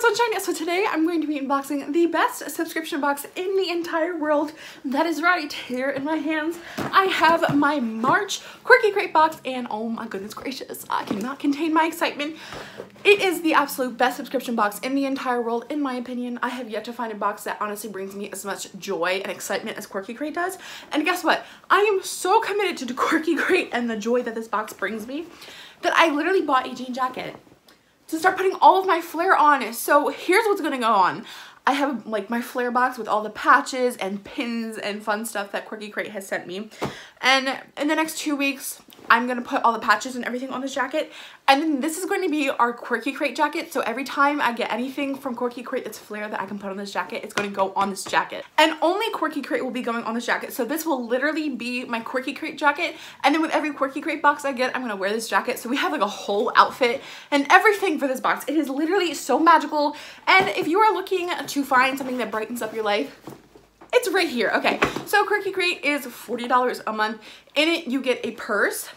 Sunshine. So today I'm going to be unboxing the best subscription box in the entire world. That is right, here in my hands I have my March Quirky Crate box, and oh my goodness gracious, I cannot contain my excitement. It is the absolute best subscription box in the entire world, in my opinion. I have yet to find a box that honestly brings me as much joy and excitement as Quirky Crate does. And guess what? I am so committed to the Quirky Crate and the joy that this box brings me that I literally bought a jean jacket to start putting all of my flair on. So here's what's gonna go on. I have like my flair box with all the patches and pins and fun stuff that Quirky Crate has sent me. And in the next 2 weeks, I'm gonna put all the patches and everything on this jacket. And then this is going to be our Quirky Crate jacket. So every time I get anything from Quirky Crate that's flair that I can put on this jacket, it's gonna go on this jacket. And only Quirky Crate will be going on this jacket. So this will literally be my Quirky Crate jacket. And then with every Quirky Crate box I get, I'm gonna wear this jacket. So we have like a whole outfit and everything for this box. It is literally so magical. And if you are looking to find something that brightens up your life, it's right here. Okay, so Quirky Crate is $40 a month. In it, you get a purse.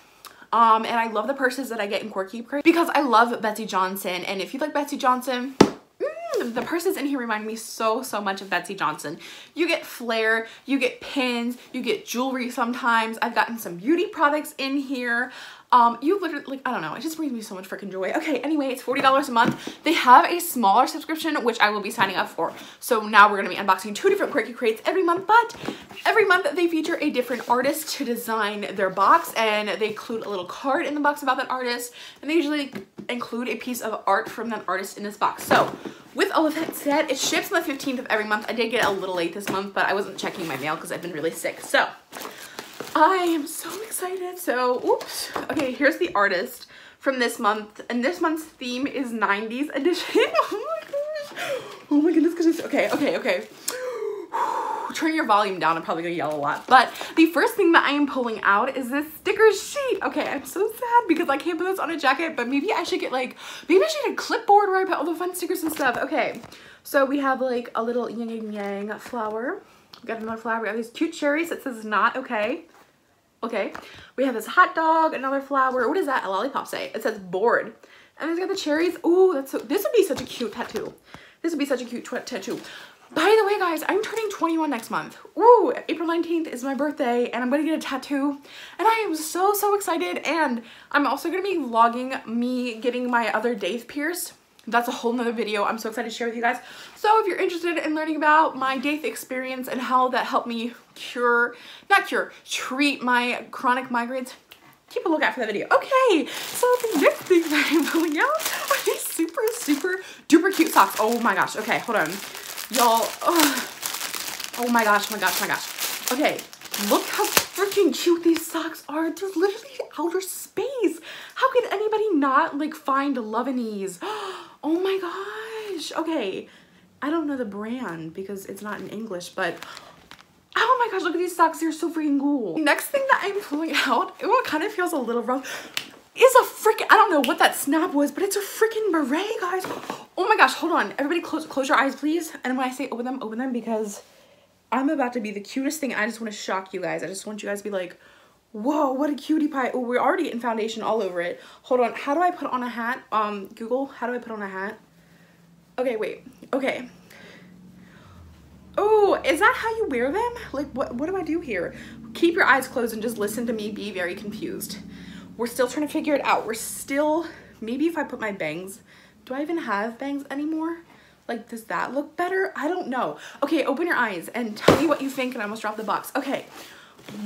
And I love the purses that I get in Quirky Crate because I love Betsy Johnson. And if you like Betsy Johnson, the purses in here remind me so much of Betsy Johnson. You get flair, you get pins, you get jewelry sometimes. I've gotten some beauty products in here. You literally, like, I don't know, it just brings me so much freaking joy. Okay, anyway, it's $40 a month. They have a smaller subscription, which I will be signing up for. So now we're gonna be unboxing 2 different Quirky Crates every month, but every month they feature a different artist to design their box, and they include a little card in the box about that artist, and they usually include a piece of art from that artist in this box. So with all of that said, it ships on the 15th of every month. I did get a little late this month, but I wasn't checking my mail because I've been really sick. So I am so excited. So, oops. Okay, here's the artist from this month. And this month's theme is 90s edition. Oh my gosh. Oh my goodness. Okay. Turn your volume down. I'm probably gonna yell a lot. But the first thing that I am pulling out is this sticker sheet. Okay, I'm so sad because I can't put this on a jacket, but maybe I should get like, maybe I should get a clipboard where I put all the fun stickers and stuff. Okay, so we have like a little yin and yang flower. We got another flower. We have these cute cherries that says not okay. Okay, we have this hot dog, another flower. What does that lollipop say? It says bored. And it's got the cherries. Ooh, that's so, this would be such a cute tattoo. This would be such a cute tattoo. By the way, guys, I'm turning 21 next month. Ooh, April 19th is my birthday, and I'm gonna get a tattoo. And I am so excited. And I'm also gonna be vlogging me getting my other daith pierced. That's a whole nother video I'm so excited to share with you guys. So if you're interested in learning about my daith experience and how that helped me treat my chronic migraines, keep a lookout for that video. Okay, so the next thing that I'm pulling out are these super duper cute socks. Oh my gosh, okay, hold on. Y'all, oh my gosh. Okay, look how freaking cute these socks are. They're literally outer space. How could anybody not like find love in these? Oh my gosh. Okay, I don't know the brand because it's not in English, but oh my gosh, look at these socks. They're so freaking cool. Next thing that I'm pulling out, it kind of feels a little rough, is a freaking, I don't know what that snap was, but it's a freaking beret, guys. Oh my gosh, hold on. Everybody close your eyes, please. And when I say open them because I'm about to be the cutest thing. I just want to shock you guys. I just want you guys to be like, whoa, what a cutie pie. Oh, we're already getting foundation all over it. Hold on, how do I put on a hat? Google, how do I put on a hat? Okay, wait, okay. Oh, is that how you wear them? Like, what do I do here? Keep your eyes closed and just listen to me be very confused. We're still trying to figure it out. We're still, maybe if I put my bangs, do I even have bangs anymore? Like, does that look better? I don't know. Okay, open your eyes and tell me what you think, and I almost dropped the box. Okay,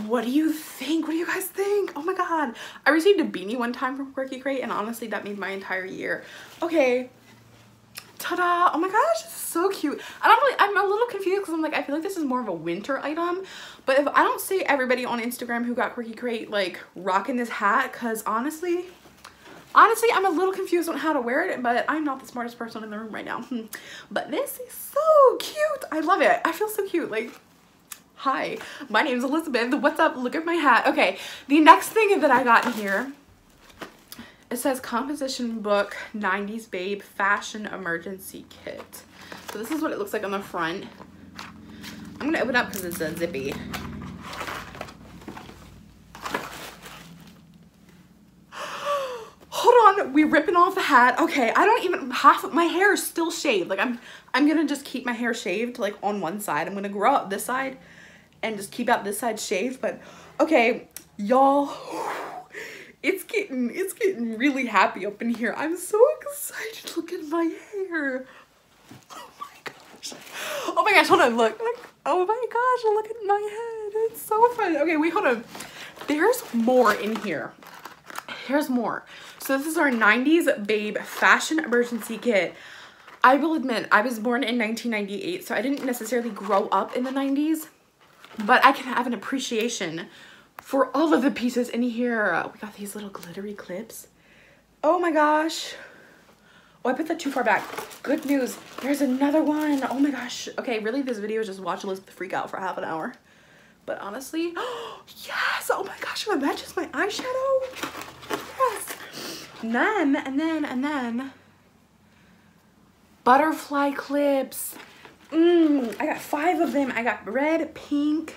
what do you think? What do you guys think? Oh my God. I received a beanie one time from Quirky Crate, and honestly, that made my entire year. Okay. Ta-da! Oh my gosh, this is so cute. I'm a little confused because I'm like, I feel like this is more of a winter item. But if I don't see everybody on Instagram who got Quirky Crate like rocking this hat, because honestly, I'm a little confused on how to wear it, but I'm not the smartest person in the room right now. But this is so cute. I love it. I feel so cute. Like, hi, my name is Elizabeth. What's up? Look at my hat. Okay, the next thing that I got in here, it says composition book 90s babe fashion emergency kit. So this is what it looks like on the front. I'm gonna open it up because it's a zippy. Hold on, we're ripping off the hat. Okay, I don't even, half of my hair is still shaved. Like I'm gonna just keep my hair shaved like on one side. I'm gonna grow up this side and just keep out this side shaved. But okay, y'all, it's getting really happy up in here. I'm so excited. Look at my hair. Oh my gosh. Oh my gosh, hold on, look. Oh my gosh, look at my head. It's so fun. Okay, wait, hold on. There's more in here. Here's more. So this is our 90s Babe Fashion Emergency Kit. I will admit, I was born in 1998, so I didn't necessarily grow up in the 90s, but I can have an appreciation for all of the pieces in here. We got these little glittery clips. Oh my gosh. Oh, I put that too far back. Good news. There's another one. Oh my gosh. Okay, really, this video is just watch Elizabeth freak out for half an hour. But honestly, yes. Oh my gosh, it matches my eyeshadow. Yes. And then, butterfly clips. I got 5 of them. I got red, pink.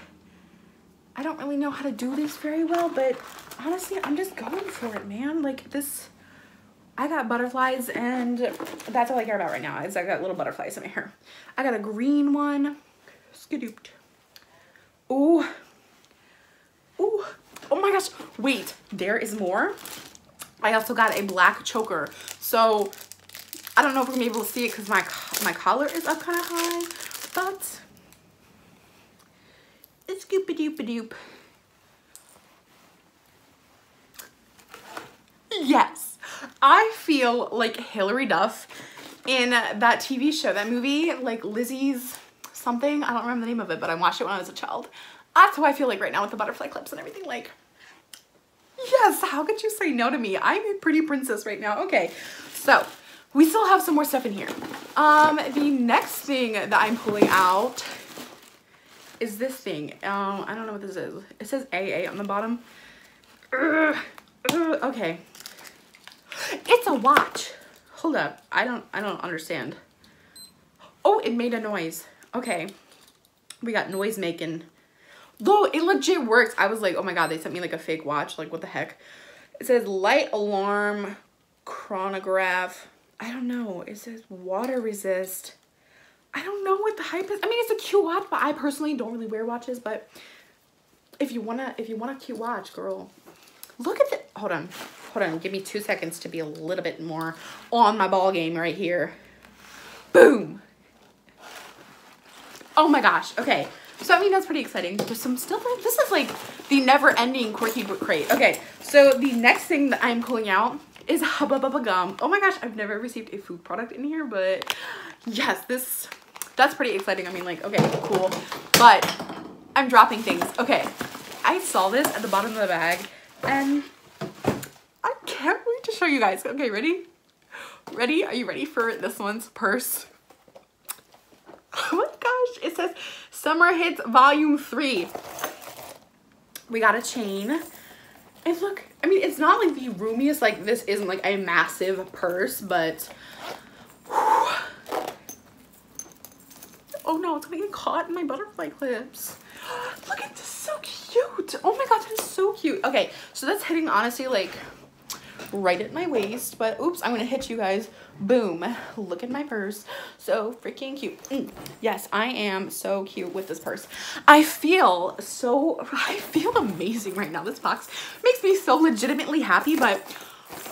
I don't really know how to do this very well, but honestly, I'm just going for it, man. Like this, I got butterflies, and that's all I care about right now is I got little butterflies in my hair. I got a green one. Skadooped. Ooh. Ooh. Oh my gosh. Wait, there is more. I also got a black choker. So I don't know if we're gonna be able to see it because my collar is up kind of high, but it's scoop-a-doop-a-doop. Yes, I feel like Hilary Duff in that TV show, that movie, like Lizzie's something. I don't remember the name of it, but I watched it when I was a child. That's how I feel like right now with the butterfly clips and everything. Like, yes, how could you say no to me? I'm a pretty princess right now. Okay, so we still have some more stuff in here. The next thing that I'm pulling out is this thing. I don't know what this is. It says AA on the bottom. Okay. It's a watch. Hold up. I don't understand. Oh, it made a noise. Okay. We got noise making. Though it legit works. I was like, oh my god, they sent me like a fake watch. Like, what the heck? It says light alarm chronograph. I don't know. It says water resist. I don't know what the hype is. I mean, it's a cute watch, but I personally don't really wear watches. But if you want a cute watch, girl, look at the, hold on. Give me 2 seconds to be a little bit more on my ball game right here. Boom. Oh my gosh. Okay. So, I mean, that's pretty exciting. There's some still, this is like the never-ending Quirky Crate. Okay. So, the next thing that I'm pulling out is Hubba Bubba Gum. Oh my gosh. I've never received a food product in here, but yes, that's pretty exciting. I mean, like, okay, cool. But I'm dropping things. Okay. I saw this at the bottom of the bag, and I can't wait to show you guys. Okay, ready? Ready? Are you ready for this one's purse? Oh my gosh, it says Summer Hits Volume 3. We got a chain. And look, I mean, it's not like the roomiest, like this isn't like a massive purse, but whew. Oh no, it's gonna get caught in my butterfly clips. Look at this, so cute. Oh my god, that is so cute. Okay, so that's hitting honestly like right at my waist, but oops, I'm gonna hit you guys. Boom. Look at my purse. So freaking cute. Yes, I am so cute with this purse. I feel amazing right now. This box makes me so legitimately happy, but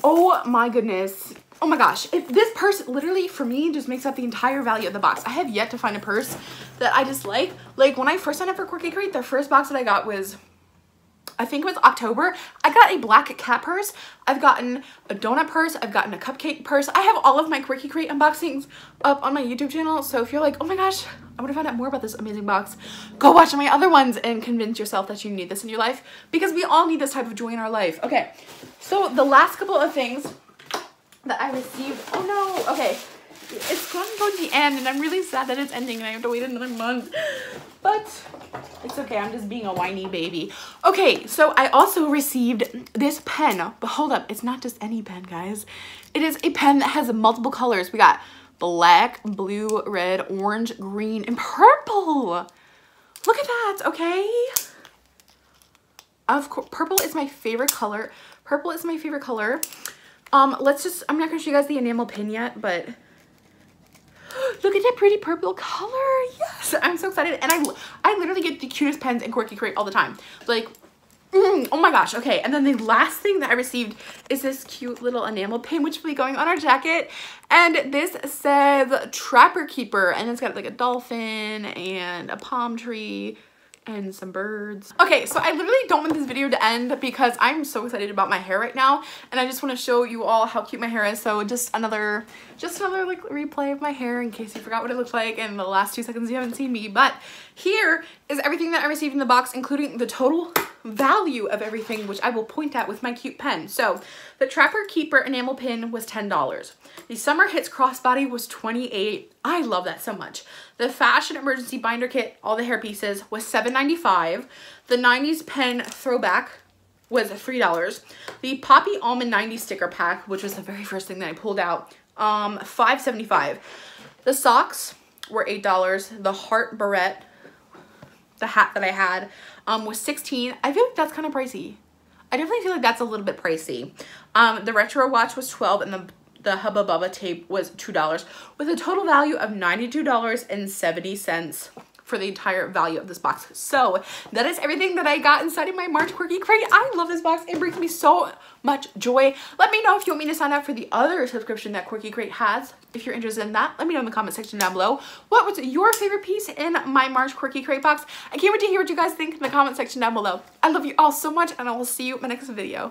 oh my goodness. Oh my gosh. If this purse literally for me just makes up the entire value of the box. I have yet to find a purse that I just like. Like when I first signed up for Quirky Crate, the first box that I got was, I think it was October. I got a black cat purse. I've gotten a donut purse. I've gotten a cupcake purse. I have all of my Quirky Crate unboxings up on my YouTube channel. So if you're like, oh my gosh, I want to find out more about this amazing box, go watch my other ones and convince yourself that you need this in your life, because we all need this type of joy in our life. Okay, so the last couple of things that I received. Oh no, okay. It's going to go to the end, and I'm really sad that it's ending and I have to wait another month. But it's okay, I'm just being a whiny baby. Okay, so I also received this pen. But hold up, it's not just any pen, guys. It is a pen that has multiple colors. We got black, blue, red, orange, green, and purple. Look at that, okay? Of course, purple is my favorite color. Purple is my favorite color. I'm not gonna show you guys the enamel pin yet, but look at that pretty purple color. Yes, I'm so excited. And I literally get the cutest pens in Quirky Crate all the time. Like, oh my gosh. Okay, and then the last thing that I received is this cute little enamel pin, which will be going on our jacket. And this says Trapper Keeper, and it's got like a dolphin and a palm tree and some birds. Okay, so I literally don't want this video to end because I'm so excited about my hair right now, and I just want to show you all how cute my hair is. So just another like replay of my hair in case you forgot what it looked like in the last 2 seconds you haven't seen me. But here is everything that I received in the box, including the total value of everything, which I will point at with my cute pen. So the Trapper Keeper enamel pin was $10. The Summer Hits crossbody was $28. I love that so much. The Fashion Emergency Binder Kit, all the hair pieces, was $7.95. The 90s pen throwback was $3. The Poppy Almond 90s sticker pack, which was the very first thing that I pulled out, $5.75. The socks were $8. The Heart Barrette, the hat that I had, was $16. I feel like that's kind of pricey. I definitely feel like that's a little bit pricey. The retro watch was $12, and the Hubba Bubba tape was $2, with a total value of $92.70 for the entire value of this box. So that is everything that I got inside of my March Quirky Crate. I love this box. It brings me so much joy. Let me know if you want me to sign up for the other subscription that Quirky Crate has. If you're interested in that, let me know in the comment section down below. What was your favorite piece in my March Quirky Crate box? I can't wait to hear what you guys think in the comment section down below. I love you all so much, and I will see you in my next video.